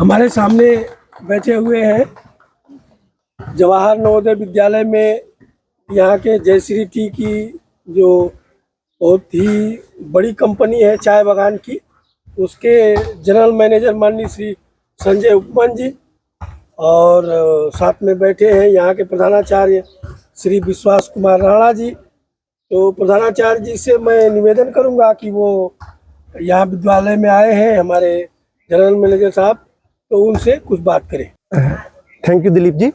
हमारे सामने बैठे हुए हैं जवाहर नवोदय विद्यालय में यहाँ के जयश्री टी की जो बहुत ही बड़ी कंपनी है चाय बागान की, उसके जनरल मैनेजर माननीय श्री संजय उपमन जी और साथ में बैठे हैं यहाँ के प्रधानाचार्य श्री विश्वास कुमार राणा जी। तो प्रधानाचार्य जी से मैं निवेदन करूँगा कि वो यहाँ विद्यालय में आए हैं हमारे जनरल मैनेजर साहब, तो उनसे कुछ बात करें। थैंक यू दिलीप जी,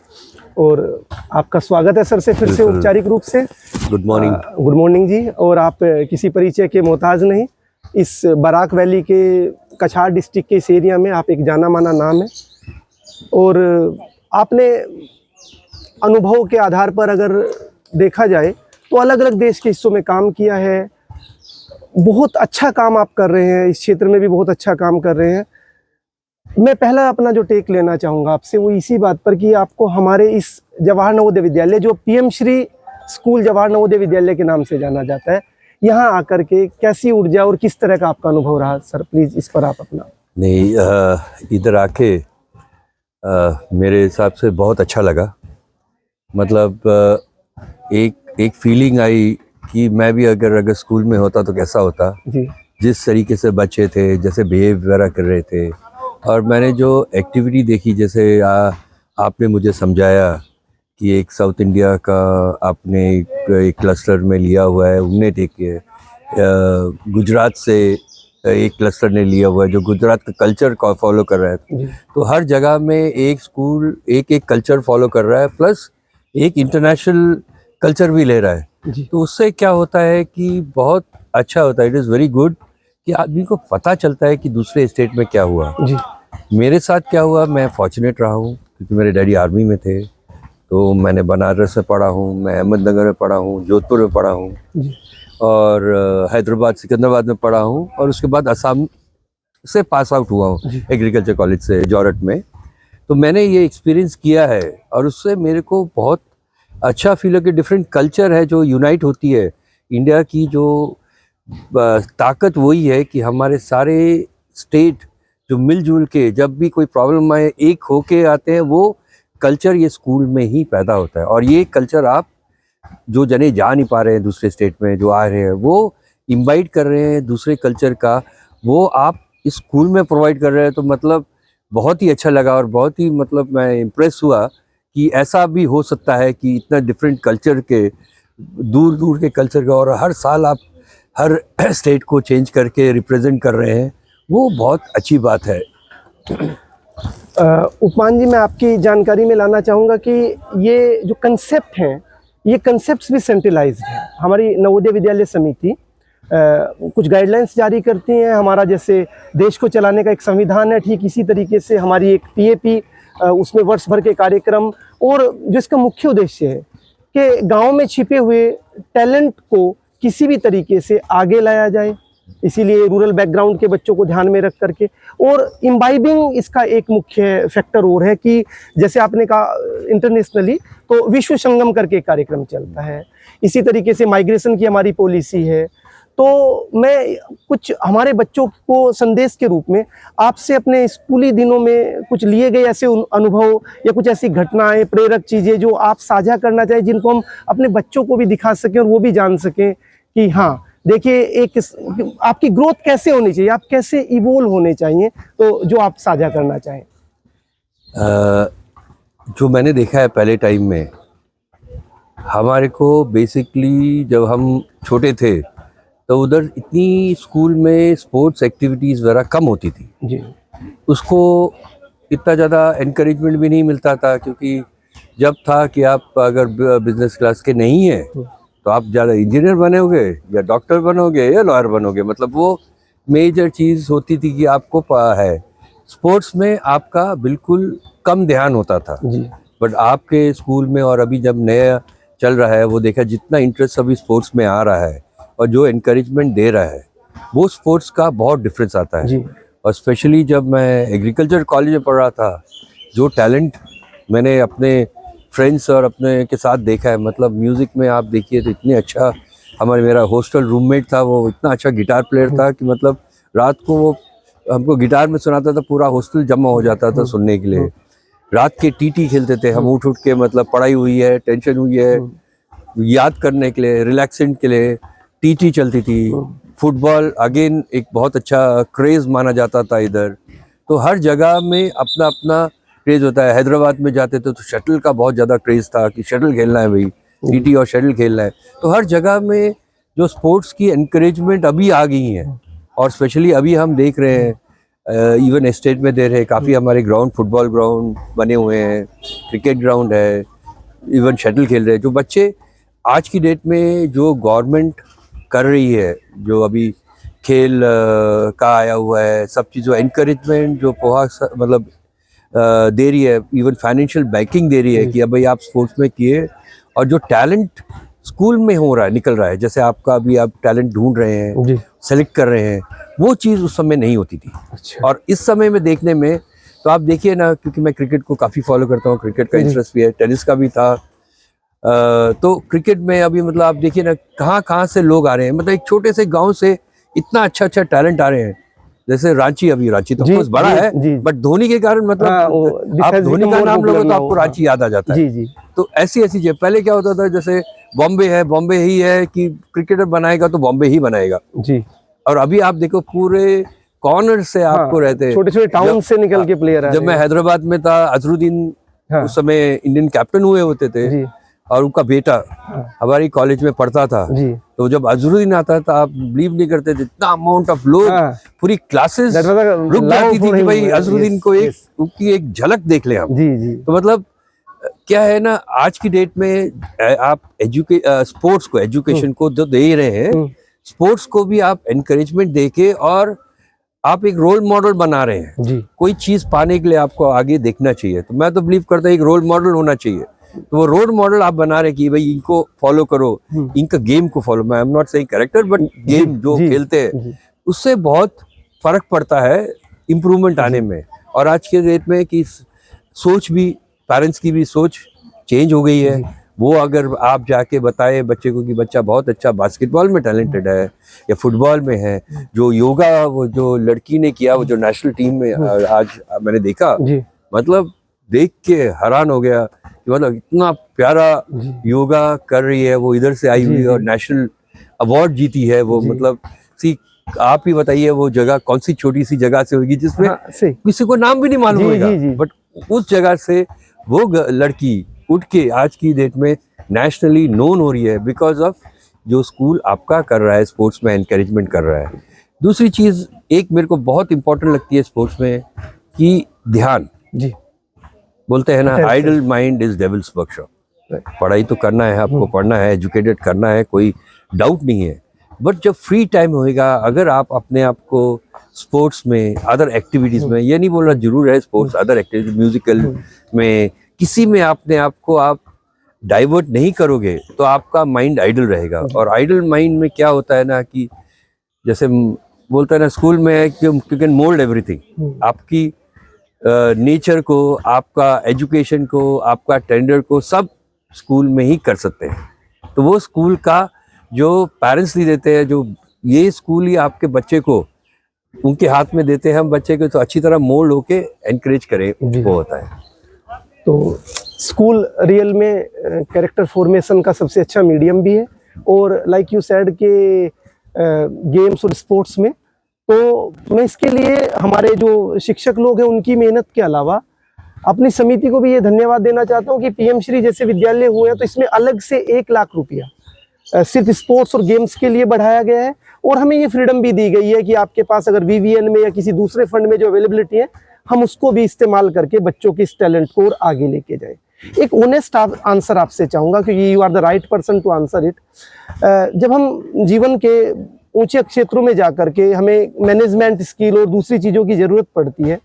और आपका स्वागत है सर से फिर से औपचारिक रूप से। Good morning. गुड मॉर्निंग जी। और आप किसी परिचय के मोहताज नहीं, इस बराक वैली के कछार डिस्ट्रिक्ट के इस एरिया में आप एक जाना माना नाम है, और आपने अनुभव के आधार पर अगर देखा जाए तो अलग अलग देश के हिस्सों में काम किया है। बहुत अच्छा काम आप कर रहे हैं, इस क्षेत्र में भी बहुत अच्छा काम कर रहे हैं। मैं पहला अपना जो टेक लेना चाहूँगा आपसे वो इसी बात पर कि आपको हमारे इस जवाहर नवोदय विद्यालय, जो पीएम श्री स्कूल जवाहर नवोदय विद्यालय के नाम से जाना जाता है, यहाँ आकर के कैसी ऊर्जा और किस तरह का आपका अनुभव रहा सर? प्लीज़ इस पर आप अपना। नहीं, इधर आके मेरे हिसाब से बहुत अच्छा लगा। मतलब एक फीलिंग आई कि मैं भी अगर स्कूल में होता तो कैसा होता जी। जिस तरीके से बच्चे थे, जैसे बिहेव वगैरह कर रहे थे, और मैंने जो एक्टिविटी देखी, जैसे आपने मुझे समझाया कि एक साउथ इंडिया का आपने एक क्लस्टर में लिया हुआ है, उनने देखिए गुजरात से एक क्लस्टर ने लिया हुआ है जो गुजरात का कल्चर को फॉलो कर रहा है। तो हर जगह में एक स्कूल एक कल्चर फॉलो कर रहा है, प्लस एक इंटरनेशनल कल्चर भी ले रहा है। तो उससे क्या होता है कि बहुत अच्छा होता है। इट इज़ वेरी गुड कि आदमी को पता चलता है कि दूसरे स्टेट में क्या हुआ। जी। मेरे साथ क्या हुआ, मैं फॉर्चुनेट रहा हूँ क्योंकि मेरे डैडी आर्मी में थे, तो मैंने बनारस में पढ़ा हूँ, मैं अहमदनगर में पढ़ा हूँ, जोधपुर में पढ़ा हूँ, और हैदराबाद सिकंदराबाद में पढ़ा हूँ, और उसके बाद असम से पास आउट हुआ हूँ एग्रीकल्चर कॉलेज से जॉर्डट में। तो मैंने ये एक्सपीरियंस किया है और उससे मेरे को बहुत अच्छा फील हो कि डिफरेंट कल्चर है जो यूनाइट होती है। इंडिया की जो ताकत वही है कि हमारे सारे स्टेट जो मिलजुल के जब भी कोई प्रॉब्लम आए एक होके आते हैं। वो कल्चर ये स्कूल में ही पैदा होता है, और ये कल्चर आप जो जने जा नहीं पा रहे हैं दूसरे स्टेट में, जो आ रहे हैं वो इनवाइट कर रहे हैं दूसरे कल्चर का, वो आप इस स्कूल में प्रोवाइड कर रहे हैं। तो मतलब बहुत ही अच्छा लगा और बहुत ही मतलब मैं इम्प्रेस हुआ कि ऐसा भी हो सकता है कि इतना डिफरेंट कल्चर के, दूर दूर के कल्चर का, और हर साल आप हर स्टेट को चेंज करके रिप्रेजेंट कर रहे हैं, वो बहुत अच्छी बात है। उपमान जी, मैं आपकी जानकारी में लाना चाहूँगा कि ये जो कंसेप्ट हैं, ये कंसेप्ट्स भी सेंट्रलाइज्ड हैं। हमारी नवोदय विद्यालय समिति कुछ गाइडलाइंस जारी करती हैं। हमारा जैसे देश को चलाने का एक संविधान है, ठीक इसी तरीके से हमारी एक पीएपी, उसमें वर्ष भर के कार्यक्रम, और जो इसका मुख्य उद्देश्य है कि गांव में छिपे हुए टैलेंट को किसी भी तरीके से आगे लाया जाए, इसीलिए रूरल बैकग्राउंड के बच्चों को ध्यान में रख करके। और इम्बाइबिंग इसका एक मुख्य फैक्टर और है कि जैसे आपने कहा इंटरनेशनली तो विश्व संगम करके कार्यक्रम चलता है, इसी तरीके से माइग्रेशन की हमारी पॉलिसी है। तो मैं कुछ हमारे बच्चों को संदेश के रूप में आपसे अपने स्कूली दिनों में कुछ लिए गए ऐसे अनुभव या कुछ ऐसी घटनाएं, प्रेरक चीज़ें जो आप साझा करना चाहें, जिनको हम अपने बच्चों को भी दिखा सकें और वो भी जान सकें कि हाँ देखिए एक आपकी ग्रोथ कैसे होनी चाहिए, आप कैसे इवोल्व होने चाहिए, तो जो आप साझा करना चाहें। जो मैंने देखा है पहले टाइम में, हमारे को बेसिकली जब हम छोटे थे तो उधर इतनी स्कूल में स्पोर्ट्स एक्टिविटीज़ वगैरह कम होती थी जी। उसको इतना ज़्यादा एनकरेजमेंट भी नहीं मिलता था, क्योंकि जब था कि आप अगर बिजनेस क्लास के नहीं हैं तो आप ज़्यादा इंजीनियर बनोगे या डॉक्टर बनोगे या लॉयर बनोगे। मतलब वो मेजर चीज़ होती थी कि आपको है। स्पोर्ट्स में आपका बिल्कुल कम ध्यान होता था जी। बट आपके स्कूल में, और अभी जब नया चल रहा है, वो देखा जितना इंटरेस्ट अभी स्पोर्ट्स में आ रहा है और जो एनकरेजमेंट दे रहा है, वो स्पोर्ट्स का बहुत डिफरेंस आता है जी। और स्पेशली जब मैं एग्रीकल्चर कॉलेज में पढ़ रहा था, जो टैलेंट मैंने अपने फ्रेंड्स और अपने के साथ देखा है, मतलब म्यूज़िक में आप देखिए तो इतने अच्छा, मेरा हॉस्टल रूममेट था, वो इतना अच्छा गिटार प्लेयर था कि मतलब रात को वो हमको गिटार में सुनाता था, पूरा हॉस्टल जमा हो जाता था सुनने के लिए। रात के टीटी खेलते थे हम, उठ के, मतलब पढ़ाई हुई है, टेंशन हुई है, याद करने के लिए, रिलैक्सेंट के लिए टीटी चलती थी। फुटबॉल अगेन एक बहुत अच्छा क्रेज माना जाता था इधर। तो हर जगह में अपना अपना क्रेज होता है। हैदराबाद में जाते थे तो शटल का बहुत ज़्यादा क्रेज था कि शटल खेलना है भाई, टीटी और शटल खेलना है। तो हर जगह में जो स्पोर्ट्स की एनकरेजमेंट अभी आ गई है, और स्पेशली अभी हम देख रहे हैं इवन स्टेट में दे रहे हैं काफ़ी हमारे ग्राउंड, फुटबॉल ग्राउंड बने हुए हैं, क्रिकेट ग्राउंड है, इवन शटल खेल रहे हैं। जो बच्चे आज की डेट में जो गवर्नमेंट कर रही है, जो अभी खेल का आया हुआ है, सब चीज़ों एनकरेजमेंट जो मतलब दे रही है, इवन फाइनेंशियल बैकिंग दे रही है कि अब भाई आप स्पोर्ट्स में किए, और जो टैलेंट स्कूल में हो रहा है, निकल रहा है, जैसे आपका अभी आप टैलेंट ढूंढ रहे हैं, सेलेक्ट कर रहे हैं, वो चीज़ उस समय नहीं होती थी। अच्छा। और इस समय में देखने में तो आप देखिए ना, क्योंकि मैं क्रिकेट को काफ़ी फॉलो करता हूँ, क्रिकेट का इंटरेस्ट भी है, टेनिस का भी था। तो क्रिकेट में अभी मतलब आप देखिए ना कहाँ से लोग आ रहे हैं, मतलब एक छोटे से गांव से इतना अच्छा टैलेंट आ रहे हैं। जैसे रांची तो कुछ बड़ा है, बट धोनी के कारण मतलब आप धोनी का नाम लोगे तो आपको रांची याद आ जाता है। जी। तो ऐसी जगह पहले क्या होता था, जैसे बॉम्बे ही है कि क्रिकेटर बनाएगा तो बॉम्बे ही बनाएगा जी। और अभी आप देखो पूरे कॉर्नर से आपको रहते हैं, छोटे टाउन से निकल के प्लेयर। जब मैं हैदराबाद में था, अजरुद्दीन उस समय इंडियन कैप्टन हुए होते थे, और उनका बेटा हमारी कॉलेज में पढ़ता था। तो जब अजरुद्दीन आता था, आप बिलीव नहीं करते थे, इतना अमाउंट ऑफ लोग, पूरी क्लासेस रुक जाती थी कि भाई अजरुद्दीन को उनकी एक झलक देख ले हम। तो मतलब क्या है ना, आज की डेट में आप स्पोर्ट्स को, एजुकेशन को जो दे रहे हैं, स्पोर्ट्स को भी आप एनकरेजमेंट देके, और आप एक रोल मॉडल बना रहे हैं। कोई चीज पाने के लिए आपको आगे देखना चाहिए। तो मैं तो बिलीव करता हूँ एक रोल मॉडल होना चाहिए। तो वो रोल मॉडल आप बना रहे कि भाई इनको फॉलो करो, इनका गेम को फॉलो। मैं I am not saying character, but game जो खेलते हैं उससे बहुत फर्क पड़ता है इम्प्रूवमेंट आने में। और आज के डेट में कि सोच भी, पेरेंट्स की भी सोच चेंज हो गई है। वो अगर आप जाके बताए बच्चे को कि बच्चा बहुत अच्छा बास्केटबॉल में टैलेंटेड है या फुटबॉल में है, जो योगा वो जो लड़की ने किया, वो जो नेशनल टीम में आज मैंने देखा, मतलब देख के हैरान हो गया कि मतलब इतना प्यारा योगा कर रही है वो, इधर से आई हुई और नेशनल अवार्ड जीती है वो। मतलब आप ही बताइए वो जगह कौन सी छोटी सी जगह से होगी जिसमें किसी को नाम भी नहीं मालूम होगा, बट उस जगह से वो लड़की उठ के आज की डेट में नेशनली नोन हो रही है, बिकॉज ऑफ जो स्कूल आपका कर रहा है, स्पोर्ट्स में एनकरेजमेंट कर रहा है। दूसरी चीज एक मेरे को बहुत इंपॉर्टेंट लगती है स्पोर्ट्स में कि ध्यान। बोलते हैं ना, idle mind is devil's workshop. पढ़ाई तो करना है आपको, पढ़ना है, एजुकेटेड करना है, कोई डाउट नहीं है, बट जब फ्री टाइम होएगा, अगर आप अपने आप को स्पोर्ट्स में, अदर एक्टिविटीज में, ये नहीं बोल रहा जरूर है स्पोर्ट्स, अदर एक्टिविटीज, म्यूजिकल में, किसी में अपने आप को आप डाइवर्ट नहीं करोगे तो आपका माइंड आइडल रहेगा। और आइडल माइंड में क्या होता है ना कि जैसे बोलते हैं ना स्कूल में है कि यू कैन मोल्ड एवरीथिंग, आपकी नेचर को, आपका एजुकेशन को, आपका टेंडर को सब स्कूल में ही कर सकते हैं। तो वो स्कूल का जो पेरेंट्स नहीं देते हैं, जो ये स्कूल ही आपके बच्चे को उनके हाथ में देते हैं हम बच्चे को, तो अच्छी तरह मोल्ड होके एनकरेज करें, वो होता है। तो स्कूल रियल में कैरेक्टर फॉर्मेशन का सबसे अच्छा मीडियम भी है, और लाइक यू सेड के गेम्स और स्पोर्ट्स में, तो मैं इसके लिए हमारे जो शिक्षक लोग हैं उनकी मेहनत के अलावा अपनी समिति को भी ये धन्यवाद देना चाहता हूँ कि पीएम श्री जैसे विद्यालय हुए हैं, तो इसमें अलग से 1 लाख रुपया सिर्फ स्पोर्ट्स और गेम्स के लिए बढ़ाया गया है। और हमें ये फ्रीडम भी दी गई है कि आपके पास अगर वीवीएन में या किसी दूसरे फंड में जो अवेलेबिलिटी है, हम उसको भी इस्तेमाल करके बच्चों के इस टैलेंट को और आगे लेके जाए। एक ऑनेस्ट आंसर आपसे चाहूँगा, क्योंकि you are the right person to answer it. जब हम जीवन के ऊंचे क्षेत्रों में जाकर के हमें मैनेजमेंट स्किल और दूसरी चीज़ों की ज़रूरत पड़ती है,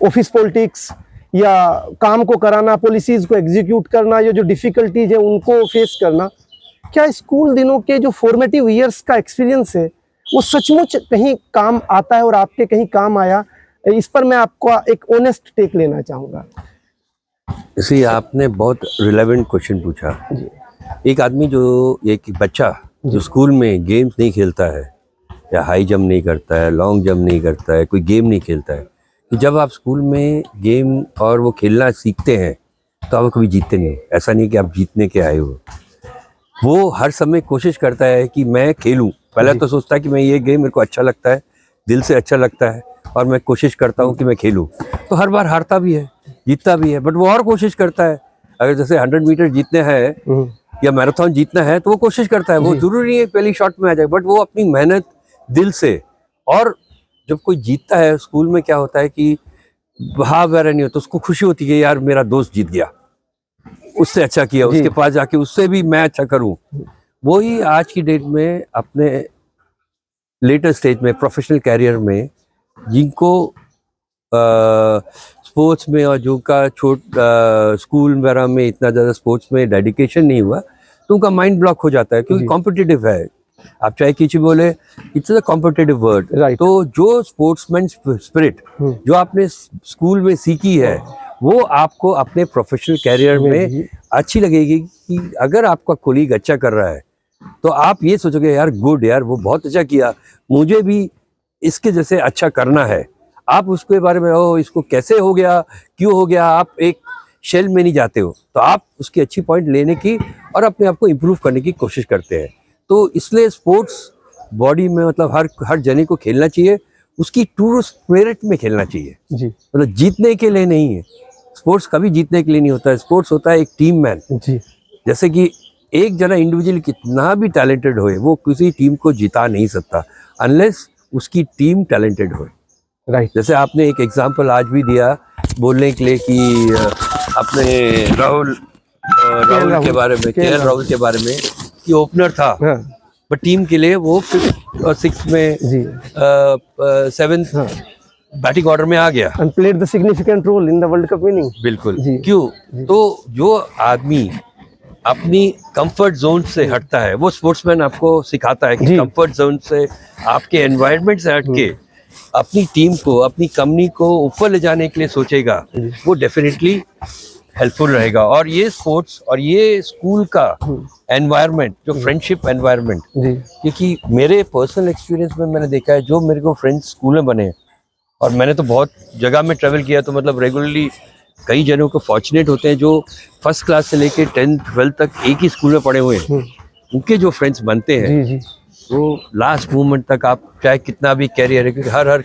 ऑफिस पॉलिटिक्स या काम को कराना, पॉलिसीज़ को एग्जीक्यूट करना, या जो डिफ़िकल्टीज है उनको फेस करना, क्या स्कूल दिनों के जो फॉर्मेटिव ईयर्स का एक्सपीरियंस है वो सचमुच कहीं काम आता है और आपके कहीं काम आया? इस पर मैं आपको एक ऑनेस्ट टेक लेना चाहूँगा। इसी आपने बहुत रिलेवेंट क्वेश्चन पूछा। एक आदमी जो, एक बच्चा जो स्कूल में गेम्स नहीं खेलता है, या हाई जंप नहीं करता है, लॉन्ग जंप नहीं करता है, कोई गेम नहीं खेलता है। तो जब आप स्कूल में गेम और वो खेलना सीखते हैं तो आप कभी जीतते नहीं हो। ऐसा नहीं कि आप जीतने के आए हो। वो हर समय कोशिश करता है कि मैं खेलूं। पहले तो सोचता है कि मैं ये गेम मेरे को अच्छा लगता है, दिल से अच्छा लगता है और मैं कोशिश करता हूं कि मैं खेलूं। तो हर बार हारता भी है, जीतता भी है, बट वो और कोशिश करता है। अगर जैसे 100 मीटर जीतने हैं या मैराथन जीतना है तो वो कोशिश करता है। वो जरूरी नहीं है पहली शॉट में आ जाए, बट वो अपनी मेहनत दिल से। और जब कोई जीतता है स्कूल में, क्या होता है कि भाव वगैरह नहीं होता, उसको खुशी होती है यार मेरा दोस्त जीत गया, उससे अच्छा किया, उसके पास जाके उससे भी मैं अच्छा करूं। वही आज की डेट में अपने लेटर स्टेज में प्रोफेशनल कैरियर में जिनको स्पोर्ट्स में और जो का स्कूल वगैरह में इतना ज़्यादा स्पोर्ट्स में डेडिकेशन नहीं हुआ तो उनका माइंड ब्लॉक हो जाता है, क्योंकि कॉम्पिटिटिव है। आप चाहे किसी बोले, इट्स अ कॉम्पिटिटिव वर्ड। तो जो स्पोर्ट्समैन स्पिरिट जो आपने स्कूल में सीखी है वो आपको अपने प्रोफेशनल कैरियर में अच्छी लगेगी। कि अगर आपका कोलीग अच्छा कर रहा है तो आप ये सोचोगे यार गुड, यार वो बहुत अच्छा किया, मुझे भी इसके जैसे अच्छा करना है। आप उसके बारे में ओ इसको कैसे हो गया, क्यों हो गया, आप एक शेल में नहीं जाते हो। तो आप उसकी अच्छी पॉइंट लेने की और अपने आप को इम्प्रूव करने की कोशिश करते हैं। तो इसलिए स्पोर्ट्स बॉडी में मतलब हर जने को खेलना चाहिए, उसकी ट्रू स्पिरिट में खेलना चाहिए जी। मतलब जीतने के लिए नहीं है। स्पोर्ट्स कभी जीतने के लिए नहीं होता है। स्पोर्ट्स होता है एक टीम मैन जी। जैसे कि एक जना इंडिविजुअल कितना भी टैलेंटेड होए, वो किसी टीम को जिता नहीं सकता अनलेस उसकी टीम टैलेंटेड हो। राइट। जैसे आपने एक एग्जांपल आज भी दिया बोलने के लिए कि अपने राहुल के बारे में, केएल राहुल के बारे में, कि ओपनर था बट टीम के लिए वो 5th और 6th में 7th बैटिंग ऑर्डर में आ गया and played the significant role in the World Cup winning। बिल्कुल। क्यों? तो जो आदमी अपनी कंफर्ट जोन से हटता है, वो स्पोर्ट्समैन आपको सिखाता है कि कंफर्ट जोन से, आपके एनवायरनमेंट से हट के अपनी टीम को, अपनी कंपनी को ऊपर ले जाने के लिए सोचेगा, वो डेफिनेटली हेल्पफुल रहेगा। और ये स्पोर्ट्स और ये स्कूल का एनवायरनमेंट, जो फ्रेंडशिप एनवायरनमेंट, क्योंकि मेरे पर्सनल एक्सपीरियंस में मैंने देखा है, जो मेरे को फ्रेंड्स स्कूल में बने, और मैंने तो बहुत जगह में ट्रैवल किया, तो मतलब रेगुलरली कई जनों को फॉर्चुनेट होते हैं जो फर्स्ट क्लास से लेके 10th 12th तक एक ही स्कूल में पढ़े हुए हैं। उनके जो फ्रेंड्स बनते हैं वो लास्ट मोमेंट तक, आप चाहे कितना भी कैरियर है, क्योंकि हर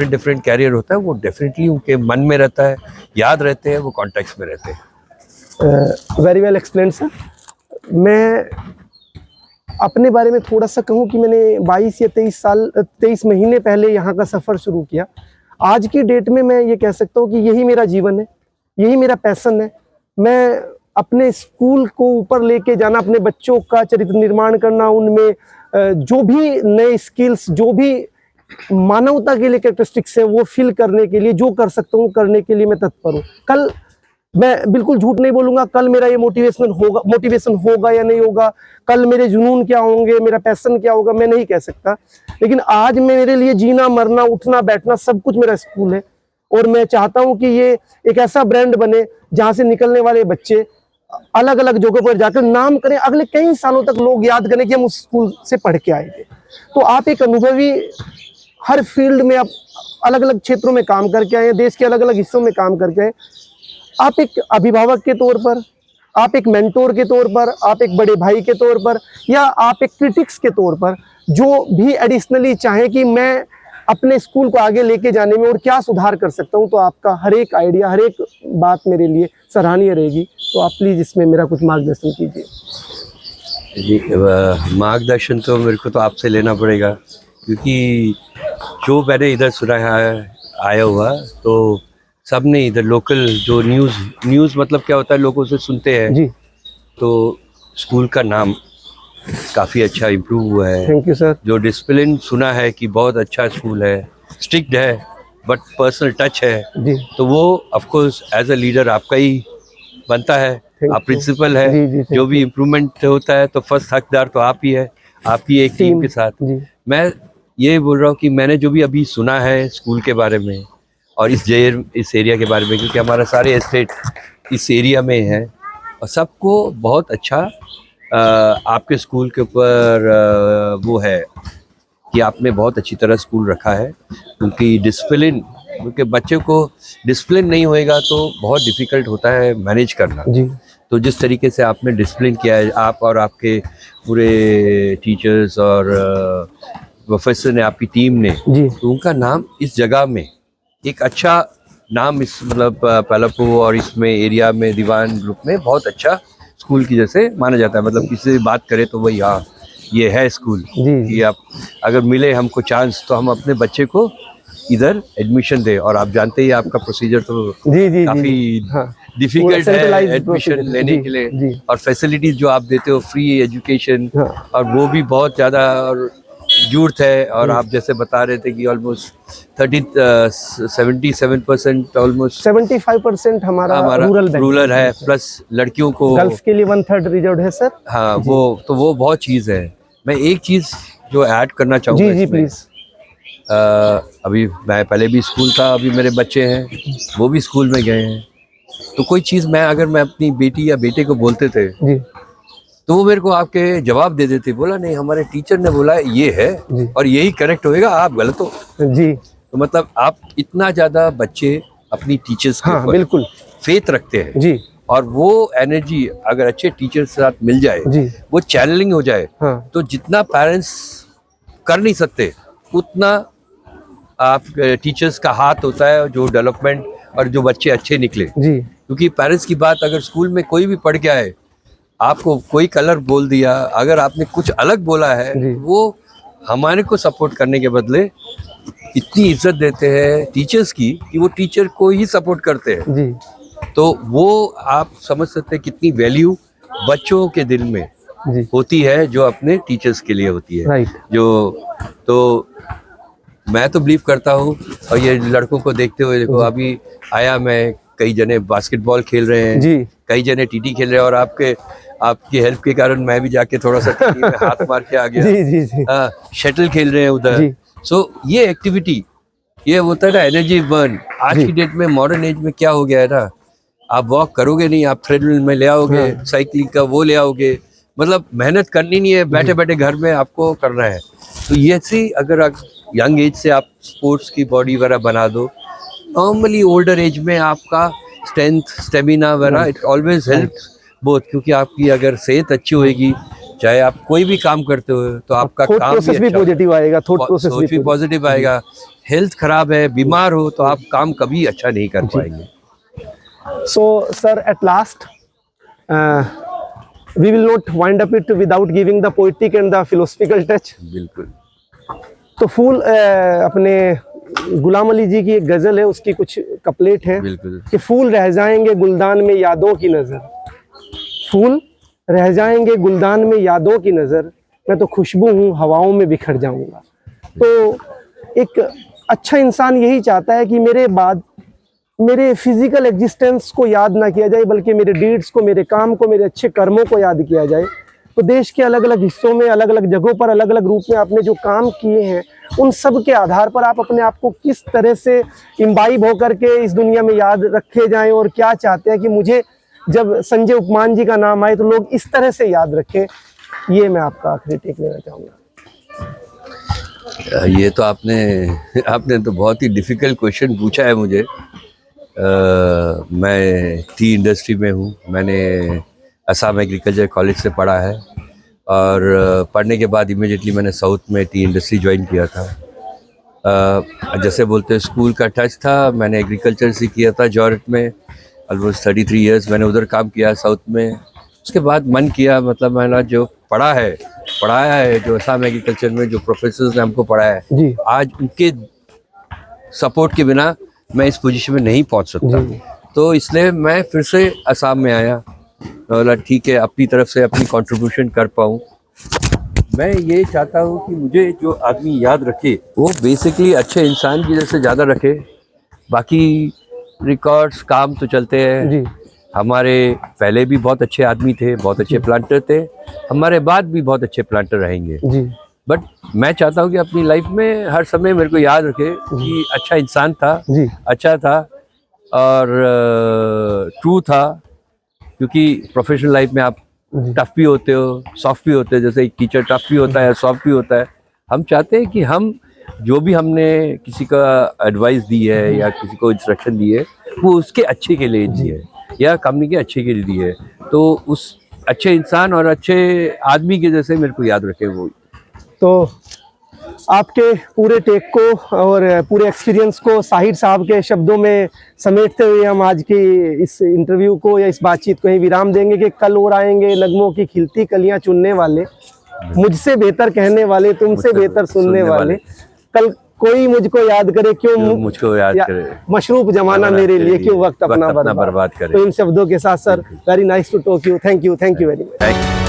डिफरेंट कैरियर होता है, वो डेफिनेटली उनके मन में रहता है, याद रहते हैं, वो कॉन्टेक्स्ट में रहते हैं। Very well explain sir. मैं अपने बारे में थोड़ा सा कहूँ कि मैंने 22 या 23 महीने पहले यहाँ का सफ़र शुरू किया। आज की डेट में मैं ये कह सकता हूँ कि यही मेरा जीवन है, यही मेरा पैशन है। मैं अपने स्कूल को ऊपर लेके जाना, अपने बच्चों का चरित्र निर्माण करना, उनमें जो भी नए स्किल्स, जो भी मानवता के लिए कैरेक्टरिस्टिक्स है, वो फिल करने के लिए जो कर सकता हूँ करने के लिए मैं तत्पर हूँ। कल मैं बिल्कुल झूठ नहीं बोलूँगा, कल मेरा ये मोटिवेशन होगा या नहीं होगा, कल मेरे जुनून क्या होंगे, मेरा पैशन क्या होगा, मैं नहीं कह सकता। लेकिन आज मेरे लिए जीना मरना, उठना बैठना सब कुछ मेरा स्कूल है। और मैं चाहता हूँ कि ये एक ऐसा ब्रांड बने जहाँ से निकलने वाले बच्चे अलग अलग जगहों पर जाकर नाम करें, अगले कई सालों तक लोग याद करें कि हम उस स्कूल से पढ़ के आए थे। तो आप एक अनुभवी, हर फील्ड में आप अलग अलग क्षेत्रों में काम करके आए हैं, देश के अलग अलग हिस्सों में काम करके आए। आप एक अभिभावक के तौर पर, आप एक मेंटोर के तौर पर, आप एक बड़े भाई के तौर पर, या आप एक क्रिटिक्स के तौर पर, जो भी एडिशनली चाहे कि मैं अपने स्कूल को आगे लेके जाने में और क्या सुधार कर सकता हूं, तो आपका हर एक आइडिया, हर एक बात मेरे लिए सराहनीय रहेगी। तो आप प्लीज़ इसमें मेरा कुछ मार्गदर्शन कीजिए। जी, मार्गदर्शन तो मेरे को तो आपसे लेना पड़ेगा, क्योंकि जो मैंने इधर सुना है आया हुआ, तो सब ने इधर लोकल जो न्यूज़ मतलब क्या होता है, लोगों से सुनते हैं जी। तो स्कूल का नाम काफ़ी अच्छा इम्प्रूव हुआ है। Thank you sir. जो डिसिप्लिन सुना है कि बहुत अच्छा स्कूल है, स्ट्रिक्ट है बट पर्सनल टच है जी। तो वो of course as a leader आपका ही बनता है। आप प्रिंसिपल है जी, जो भी इम्प्रूवमेंट होता है तो फर्स्ट हकदार तो आप ही है, आपकी एक टीम के साथ। मैं ये बोल रहा हूँ कि मैंने जो भी अभी सुना है स्कूल के बारे में और इस एरिया के बारे में, क्योंकि हमारा सारे एस्टेट इस एरिया में है, और सबको बहुत अच्छा आपके स्कूल के ऊपर वो है कि आपने बहुत अच्छी तरह स्कूल रखा है, क्योंकि डिसिप्लिन, क्योंकि बच्चे को डिसिप्लिन नहीं होएगा तो बहुत डिफ़िकल्ट होता है मैनेज करना। जी तो जिस तरीके से आपने डिसिप्लिन किया है, आप और आपके पूरे टीचर्स और प्रोफेसर ने, आपकी टीम ने, जी तो उनका नाम इस जगह में एक अच्छा नाम, इस मतलब पलापू और इसमें एरिया में, दीवान ग्रुप में बहुत अच्छा स्कूल की जैसे माना जाता है। मतलब किसी से बात करें तो वही, हाँ ये है स्कूल, जी कि आप अगर मिले हमको चांस तो हम अपने बच्चे को इधर एडमिशन दें। और आप जानते ही आपका प्रोसीजर तो जी जी काफ़ी जी हाँ डिफिकल्ट है centralized एडमिशन procedure, लेने जी के लिए, जी और फैसिलिटीज जो आप देते हो, फ्री एजुकेशन, हाँ और वो भी बहुत ज़्यादा और जरूरत है। और आप जैसे बता रहे थे कि ऑलमोस्ट 77% ऑलमोस्ट 75% हमारा हमारा रूरल रूरल है, प्लस लड़कियों को, गर्ल्स के लिए 1/3 रिजर्व है सर। हाँ वो बहुत चीज़ है। मैं एक चीज़ जो ऐड करना चाहूँगा जी जी इसमें, प्लीज। अभी मैं पहले भी स्कूल था, अभी मेरे बच्चे हैं वो भी स्कूल में गए हैं। तो कोई चीज़ अगर मैं अपनी बेटी या बेटे को बोलते थे जी तो वो मेरे को आपके जवाब दे देते, बोला नहीं हमारे टीचर ने बोला है ये है जी और यही करेक्ट होएगा, आप गलत हो। जी तो मतलब आप इतना ज़्यादा बच्चे अपनी टीचर्स के हाँ ऊपर बिल्कुल फेथ रखते हैं, जी और वो एनर्जी अगर अच्छे टीचर के साथ मिल जाए, जी वो चैनलिंग हो जाए, हाँ तो जितना पेरेंट्स कर नहीं सकते उतना आप टीचर्स का हाथ होता है जो डेवलपमेंट, और जो बच्चे अच्छे निकले। जी क्योंकि पेरेंट्स की बात, अगर स्कूल में कोई भी पढ़ के आए, आपको कोई कलर बोल दिया, अगर आपने कुछ अलग बोला है, जी। वो हमारे को सपोर्ट करने के बदले इतनी इज्जत देते हैं टीचर्स की कि वो टीचर को ही सपोर्ट करते हैं। जी तो वो आप समझ सकते हैं कितनी वैल्यू बच्चों के दिल में जी होती है जो अपने टीचर्स के लिए होती है। राइट जो तो मैं तो बिलीव करता हूँ, और ये लड़कों को देखते हुए देखो, अभी आया मैं, कई जने बास्केटबॉल खेल रहे हैं, जी कई जने टीटी खेल रहे हैं, और आपकी हेल्प के कारण मैं भी जाके थोड़ा सा टीटी में हाथ मार के आ गया। जी जी जी शटल खेल रहे हैं उधर। जी सो ये एक्टिविटी, ये होता है ना एनर्जी बर्न। आज जी। की डेट में, मॉडर्न एज में क्या हो गया है ना, आप वॉक करोगे नहीं, आप थ्रेडमिल में ले आओगे, हाँ। साइकिलिंग का वो ले आओगे, मतलब मेहनत करनी नहीं है, बैठे बैठे घर में आपको करना है। तो ये सी अगर आप यंग एज से आप स्पोर्ट्स की बॉडी वगैरह बना दो, नॉर्मली ओल्डर एज में आपका स्ट्रेंथ, स्टेमिना वगैरह, इट ऑलवेज हेल्प बोथ। क्योंकि आपकी अगर सेहत अच्छी होएगी, चाहे आप कोई भी काम करते हो, तो आपका थॉट काम प्रोसेस भी अच्छा पॉजिटिव आएगा, थॉट प्रोसेस सोच भी पॉजिटिव आएगा। हेल्थ खराब है, बीमार हो, तो आप काम कभी अच्छा नहीं कर पाएंगे। So, sir, at last, we will not wind up it without giving the poetic and the philosophical touch. बिल्कुल। तो फूल अपने गुलाम अली जी की एक गज़ल है, उसकी कुछ कपलेट है बिल्कुल। कि फूल रह जाएंगे गुलदान में यादों की नज़र, फूल रह जाएंगे गुलदान में यादों की नज़र, मैं तो खुशबू हूँ हवाओं में बिखर जाऊंगा। तो एक अच्छा इंसान यही चाहता है कि मेरे बाद मेरे फिजिकल एग्जिस्टेंस को याद ना किया जाए, बल्कि मेरे डीड्स को, मेरे काम को, मेरे अच्छे कर्मों को याद किया जाए। तो देश के अलग अलग हिस्सों में, अलग अलग जगहों पर, अलग अलग रूप में आपने जो काम किए हैं, उन सब के आधार पर आप अपने आप को किस तरह से इम्बाइब होकर के इस दुनिया में याद रखे जाएं, और क्या चाहते हैं कि मुझे जब संजय उपमान जी का नाम आए तो लोग इस तरह से याद रखें, ये मैं आपका आखिरी टेक लेना चाहूँगा। ये तो आपने तो बहुत ही डिफ़िकल्ट क्वेश्चन पूछा है मुझे। मैं टी इंडस्ट्री में हूँ, मैंने असम एग्रीकल्चर कॉलेज से पढ़ा है, और पढ़ने के बाद इमीडिएटली मैंने साउथ में टी इंडस्ट्री ज्वाइन किया था। जैसे बोलते हैं स्कूल का टच था, मैंने एग्रीकल्चर से किया था जॉर्ट में, ऑलमोस्ट 33 इयर्स मैंने उधर काम किया साउथ में। उसके बाद मन किया, मतलब मैंने जो पढ़ाया है जो असम एग्रीकल्चर में जो प्रोफेसर्स ने हमको पढ़ाया है जी आज उनके सपोर्ट के बिना मैं इस पोजीशन में नहीं पहुंच सकता। तो इसलिए मैं फिर से असम में आया, बोला ठीक है अपनी तरफ से अपनी कंट्रीब्यूशन कर पाऊँ। मैं ये चाहता हूँ कि मुझे जो आदमी याद रखे वो बेसिकली अच्छे इंसान की जैसे ज़्यादा रखे, बाकी रिकॉर्ड्स काम तो चलते हैं। जी हमारे पहले भी बहुत अच्छे आदमी थे, बहुत अच्छे प्लांटर थे, हमारे बाद भी बहुत अच्छे प्लांटर रहेंगे। जी बट मैं चाहता हूँ कि अपनी लाइफ में हर समय मेरे को याद रखे कि अच्छा इंसान था, जी अच्छा था और ट्रू था। क्योंकि प्रोफेशनल लाइफ में आप टफ भी होते हो, सॉफ्ट भी होते हो, जैसे एक टीचर टफ भी होता है, सॉफ्ट भी होता है। हम चाहते हैं कि हम जो भी हमने किसी का एडवाइस दी है या किसी को इंस्ट्रक्शन दी है वो उसके अच्छे के लिए दी है या कंपनी के अच्छे के लिए दी है, तो उस अच्छे इंसान और अच्छे आदमी के जैसे मेरे को याद रखे वो। तो आपके पूरे टेक को और पूरे एक्सपीरियंस को साहिर साहब के शब्दों में समेटते हुए हम आज की इस इंटरव्यू को या इस बातचीत को ही विराम देंगे कि कल और आएंगे नगमों की खिलती कलियां चुनने वाले, मुझसे बेहतर कहने वाले, तुमसे बेहतर सुनने वाले। कल कोई मुझको याद करे क्यों मुझको याद करे, मशरूफ जमाना मेरे लिए क्यों वक्त अपना बर्बाद करे। तो इन शब्दों के साथ sir, very nice to talk you, thank you very much.